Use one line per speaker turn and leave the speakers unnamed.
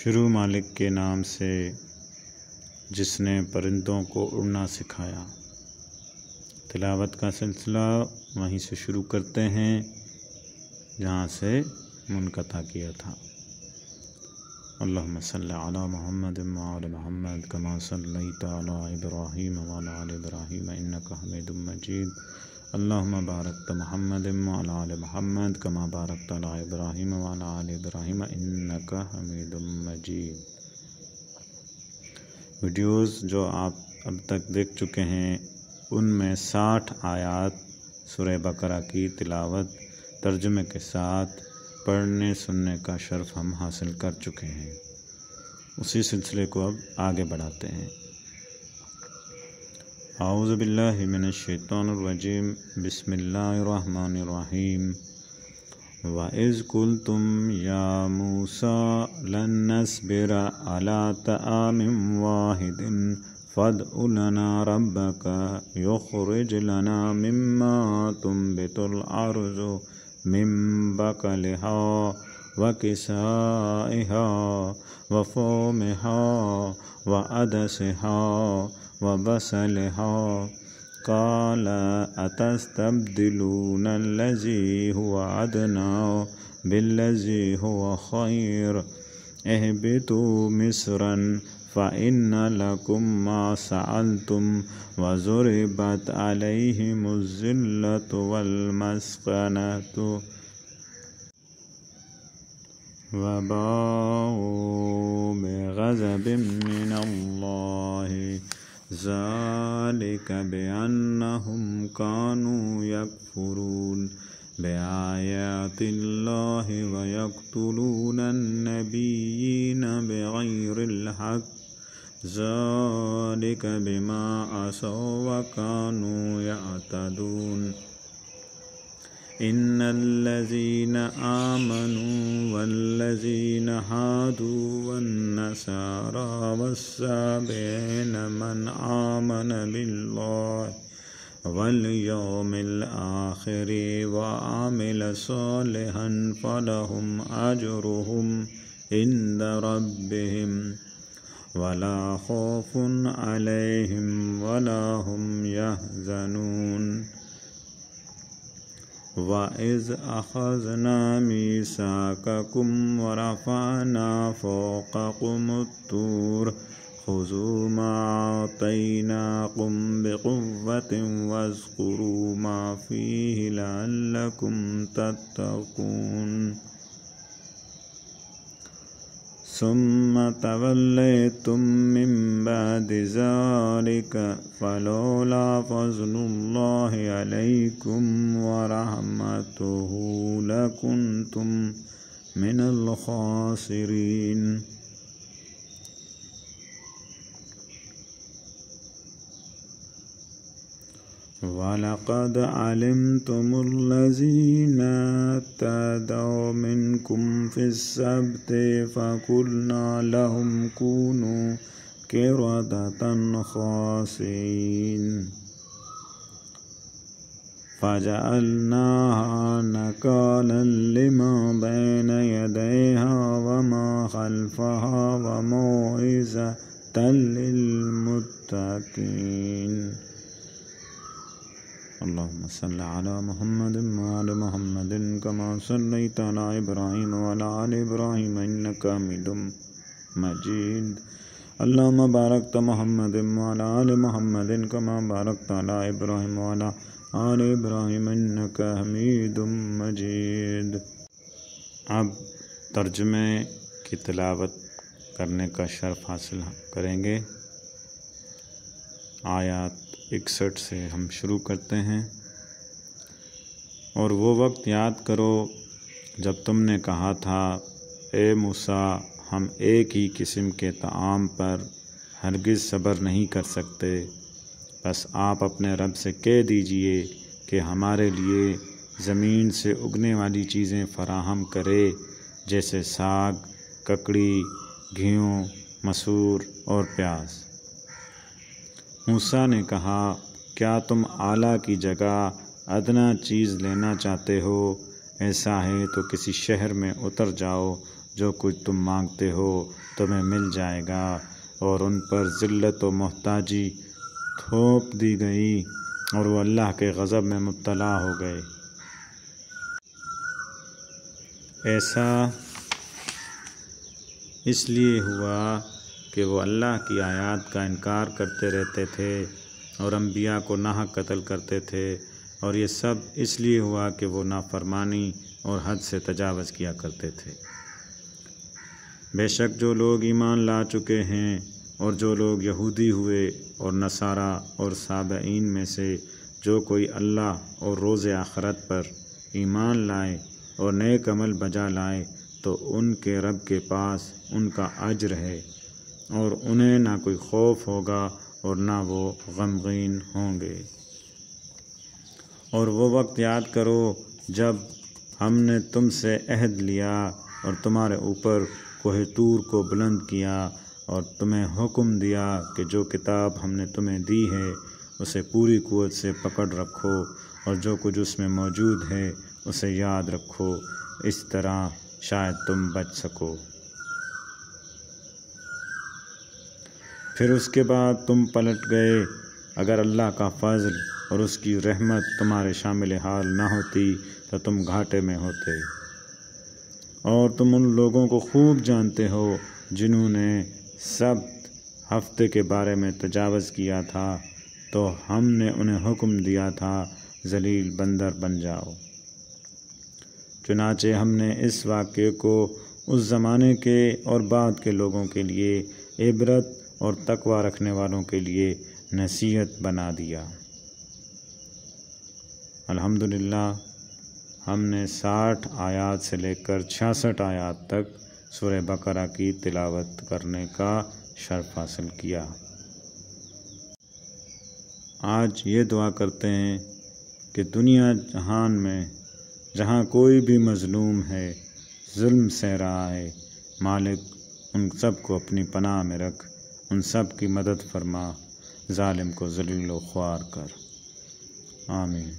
شروع مالک کے نام سے جس نے پرندوں کو اڑنا سکھایا۔ تلاوت کا سلسلہ وہیں سے شروع کرتے ہیں جہاں سے منقطع کیا تھا۔ اللہم صلی علی محمد وعلی محمد کما صلیت علی ابراہیم وعلی آل ابراہیم انک حمید مجید۔ اللہم بارک محمد وعلی آل محمد کما بارکت علی ابراہیم وعلی آل ابراہیم انک حمید مجید۔ ویڈیوز جو آپ اب تک دیکھ چکے ہیں ان میں 60 آیات سورہ بقرہ کی تلاوت ترجمے کے ساتھ پڑھنے سننے کا شرف ہم حاصل کر چکے ہیں۔ اسی سلسلے کو اب آگے بڑھاتے ہیں۔ اعوذ باللہ من الشیطان الرجیم، بسم اللہ الرحمن الرحیم۔ وَإِذْ قُلْتُمْ يَا مُوسَىٰ لَن نَّصْبِرَ عَلَىٰ طَعَامٍ وَاحِدٍ فَادْعُ لَنَا رَبَّكَ يُخْرِجْ لَنَا مِمَّا تُنبِتُ الْأَرْضُ مِن بَقْلِهَا وَقِثَائِهَا وَفُومِهَا وَعَدَسِهَا وَبَصَلِهَا قَالَ أَتَسْتَبْدِلُونَ الَّذِي هُوَ أَدْنَىٰ بِالَّذِي هُوَ خَيْرٌ اهْبِطُوا مِصْرًا فَإِنَّ لَكُم مَّا سَأَلْتُمْ وَضُرِبَتْ عَلَيْهِمُ الذِّلَّةُ وَالْمَسْكَنَةُ وَبَاءُوا بِغَضَبٍ مِّنَ اللَّهِ ذَلِكَ بِأَنَّهُمْ كَانُوا يَكْفُرُونَ بِآيَاتِ اللَّهِ وَيَقْتُلُونَ النَّبِيِّينَ بِغَيْرِ الْحَقِّ ذَلِكَ بِمَا عَصَوا وَكَانُوا يَعْتَدُونَ إِنَّ الَّذِينَ آمَنُوا وَالَّذِينَ هَادُوا وَالنَّصَارَىٰ وَالسَّابِئِينَ مَنْ آمَنَ بِاللَّهِ وَالْيَوْمِ الْآخِرِ وَعَمِلَ صَالِحًا فَلَهُمْ أَجْرُهُمْ عِندَ رَبِّهِمْ وَلَا خَوْفٌ عَلَيْهِمْ وَلَا هُمْ يَحْزَنُونَ وَإِذْ أَخَذْنَا مِيثَاقَكُمْ وَرَفَعْنَا فَوْقَكُمُ الطُّورَ خُذُوا مَا آتَيْنَاكُمْ بِقُوَّةٍ وَاذْكُرُوا مَا فِيهِ لَعَلَّكُمْ تَتَّقُونَ ثُمَّ تَوَلَّيْتُم مِّن بَعْدِ ذَٰلِكَ فَلَوْلَا فَضْلُ اللَّهِ عَلَيْكُمْ وَرَحْمَتُهُ لَكُنتُم مِّنَ الْخَاسِرِينَ وَلَقَدْ عَلِمْتُمُ الَّذِينَ اعْتَدَوْا مِنكُمْ فِي السَّبْتِ فَقُلْنَا لَهُمْ كُونُوا قِرَدَةً خَاسِئِينَ فَجَعَلْنَاهَا نَكَالًا لِّمَا بَيْنَ يَدَيْهَا وَمَا خَلْفَهَا وَمَوْعِظَةً لِّلْمُتَّقِينَ۔ اللہم صلی علی محمد وعلی محمد کما صلیت علی ابراہیم وعلی آل ابراہیم انک حمید مجید۔ اللہم بارک محمد وعلی آل محمد کما بارکت علی ابراہیم وعلی آل ابراہیم انک حمید مجید۔ اب ترجمے کی تلاوت کرنے کا شرف حاصل کریں گے۔ آیات 61 سے ہم شروع کرتے ہیں۔ اور وہ وقت یاد کرو جب تم نے کہا تھا اے موسیٰ ہم ایک ہی قسم کے طعام پر ہرگز صبر نہیں کر سکتے، بس آپ اپنے رب سے کہہ دیجئے کہ ہمارے لیے زمین سے اگنے والی چیزیں فراہم کرے جیسے ساگ، ککڑی، گھیوں، مسور اور پیاز۔ موسیٰ نے کہا کیا تم اعلیٰ کی جگہ ادنیٰ چیز لینا چاہتے ہو؟ ایسا ہے تو کسی شہر میں اتر جاؤ جو کچھ تم مانگتے ہو تمہیں مل جائے گا، اور ان پر ذلت و محتاجی تھوپ دی گئی اور وہ اللہ کے غضب میں مبتلا ہو گئے۔ ایسا اس لیے ہوا کہ وہ اللہ کی آیات کا انکار کرتے رہتے تھے اور انبیاء کو ناحق قتل کرتے تھے، اور یہ سب اس لیے ہوا کہ وہ نافرمانی اور حد سے تجاوز کیا کرتے تھے۔ بے شک جو لوگ ایمان لا چکے ہیں اور جو لوگ یہودی ہوئے اور نصارہ اور سابعین میں سے جو کوئی اللہ اور روز آخرت پر ایمان لائے اور نیک عمل بجا لائے تو ان کے رب کے پاس ان کا اجر ہے، اور انہیں نہ کوئی خوف ہوگا اور نہ وہ غمگین ہوں گے۔ اور وہ وقت یاد کرو جب ہم نے تم سے عہد لیا اور تمہارے اوپر کوہ طور کو بلند کیا اور تمہیں حکم دیا کہ جو کتاب ہم نے تمہیں دی ہے اسے پوری قوت سے پکڑ رکھو اور جو کچھ اس میں موجود ہے اسے یاد رکھو، اس طرح شاید تم بچ سکو۔ پھر اس کے بعد تم پلٹ گئے، اگر اللہ کا فضل اور اس کی رحمت تمہارے شامل حال نہ ہوتی تو تم گھاٹے میں ہوتے، اور تم ان لوگوں کو خوب جانتے ہو جنہوں نے سبت ہفتے کے بارے میں تجاوز کیا تھا، تو ہم نے انہیں حکم دیا تھا ذلیل بندر بن جاؤ۔ چنانچہ ہم نے اس واقعے کو اس زمانے کے اور بعد کے لوگوں کے لیے عبرت اور تقوی رکھنے والوں کے لیے نصیحت بنا دیا۔ الحمدللہ ہم نے 60 آیات سے لے کر 66 آیات تک سورہ بقرہ کی تلاوت کرنے کا شرف حاصل کیا۔ آج یہ دعا کرتے ہیں کہ دنیا جہان میں جہاں کوئی بھی مظلوم ہے، ظلم سہ رہا ہے، مالک ان سب کو اپنی پناہ میں رکھ، ان سب کی مدد فرما، ظالم کو ذلیل و خوار کر۔ آمین۔